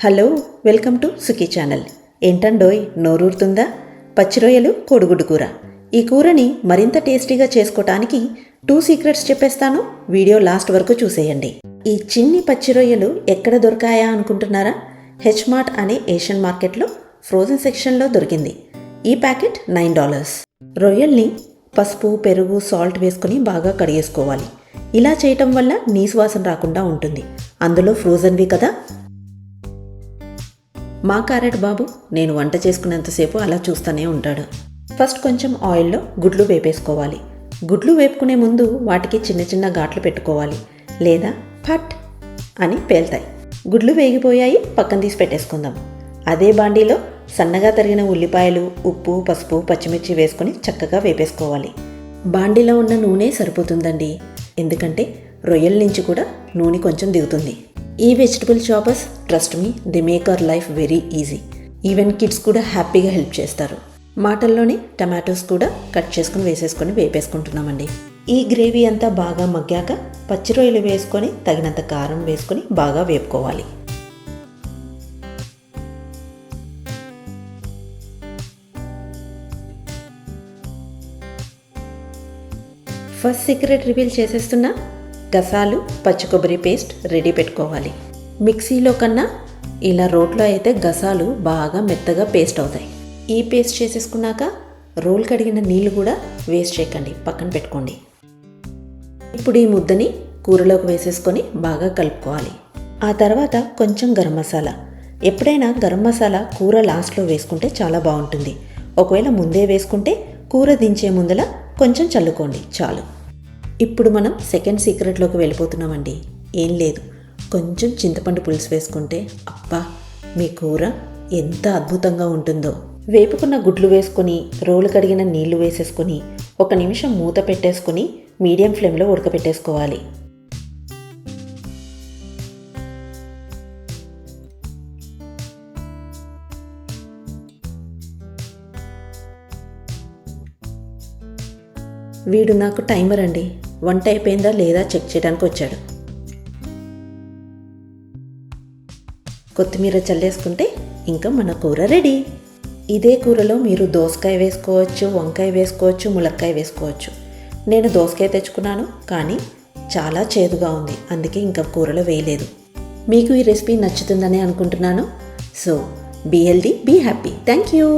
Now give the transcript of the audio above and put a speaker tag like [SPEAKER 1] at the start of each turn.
[SPEAKER 1] Hello, welcome to Sukhi channel. ఏంటండోయ్ నోరూరుతుందా? పచ్చి రొయ్యలు కోడిగుడ్డు కూర. ఈ కూరని మరింత టేస్టీగా చేసుకోవటానికి 2 సీక్రెట్స్ చెప్పేస్తాను. వీడియో లాస్ట్ వరకు చూసేయండి. ఈ చిన్ని పచ్చి రొయ్యలు ఎక్కడ దొరకాయా అనుకుంటున్నారా? హెచ్ మార్ట్ అనే ఏషియన్ మార్కెట్లో ఫ్రోజన్ సెక్షన్లో దొరికింది. ఈ ప్యాకెట్ $9. రొయ్యల్ని పసుపు, పెరుగు, సాల్ట్ వేసుకొని బాగా కడిగేసుకోవాలి. ఇలా చేయటం వల్ల నీసు వాసన రాకుండా ఉంటుంది. అందులో ఫ్రోజన్వి కదా. మా క్యారెట్ బాబు నేను వంట చేసుకునేంతసేపు అలా చూస్తూనే ఉంటాడు. ఫస్ట్ కొంచెం ఆయిల్లో గుడ్లు వేపేసుకోవాలి. గుడ్లు వేపుకునే ముందు వాటికి చిన్న చిన్న ఘాట్లు పెట్టుకోవాలి, లేదా ఫట్ అని పేలుతాయి. గుడ్లు వేగిపోయాయి, పక్కన తీసి పెట్టేసుకుందాం. అదే బాండీలో సన్నగా తరిగిన ఉల్లిపాయలు, ఉప్పు, పసుపు, పచ్చిమిర్చి వేసుకొని చక్కగా వేపేసుకోవాలి. బాండీలో ఉన్న నూనె సరిపోతుందండి, ఎందుకంటే రొయ్యల నుంచి కూడా నూనె కొంచెం దిగుతుంది. ఈ vegetable choppers trust me, the make our life very easy. Even kids కూడా హ్యాపీగా హెల్ప్ చేస్తారు. మాటల్లోనే టమాటోస్ కూడా కట్ చేసుకుని వేసేసుకొని వేపేసుకుంటున్నామండి. ఈ గ్రేవీ అంతా బాగా మగ్గాక పచ్చి రొయ్యలు వేసుకొని తగినంత కారం వేసుకొని బాగా వేపుకోవాలి. ఫస్ట్ సీక్రెట్ రివీల్ చేసేస్తున్నా. గసాలు, పచ్చి కొబ్బరి పేస్ట్ రెడీ పెట్టుకోవాలి. మిక్సీలో కన్నా ఇలా రోట్లో అయితే గసాలు బాగా మెత్తగా పేస్ట్ అవుతాయి. ఈ పేస్ట్ చేసేసుకున్నాక రోల్ కడిగిన నీళ్ళు కూడా వేస్ట్ చేయకండి, పక్కన పెట్టుకోండి. ఇప్పుడు ఈ ముద్దని కూరలోకి వేసేసుకొని బాగా కలుపుకోవాలి. ఆ తర్వాత కొంచెం గరం మసాలా. ఎప్పుడైనా గరం మసాలా కూర లాస్ట్లో వేసుకుంటే చాలా బాగుంటుంది. ఒకవేళ ముందే వేసుకుంటే కూర దించే ముందల కొంచెం చల్లుకోండి, చాలు. ఇప్పుడు మనం సెకండ్ సీక్రెట్లోకి వెళ్ళిపోతున్నామండి. ఏం లేదు, కొంచెం చింతపండు పులుసు వేసుకుంటే అబ్బా మీ కూర ఎంత అద్భుతంగా ఉంటుందో. వేపుకున్న గుడ్లు వేసుకొని రోలు కడిగిన నీళ్లు వేసేసుకొని 1 నిమిషం మూత పెట్టేసుకొని మీడియం ఫ్లేమ్లో ఉడకపెట్టేసుకోవాలి. వీడు నాకు టైమర్ అండి. వంట అయిపోయిందా లేదా చెక్ చేయడానికి వచ్చాడు. కొత్తిమీర చల్లేసుకుంటే ఇంకా మన కూర రెడీ. ఇదే కూరలో మీరు దోసకాయ వేసుకోవచ్చు, వంకాయ వేసుకోవచ్చు, ములక్కాయ వేసుకోవచ్చు. నేను దోసకాయ తెచ్చుకున్నాను, కానీ చాలా చేదుగా ఉంది, అందుకే ఇంకా కూరలో వేయలేదు. మీకు ఈ రెసిపీ నచ్చుతుందని అనుకుంటున్నాను. So be healthy, be happy. Thank you.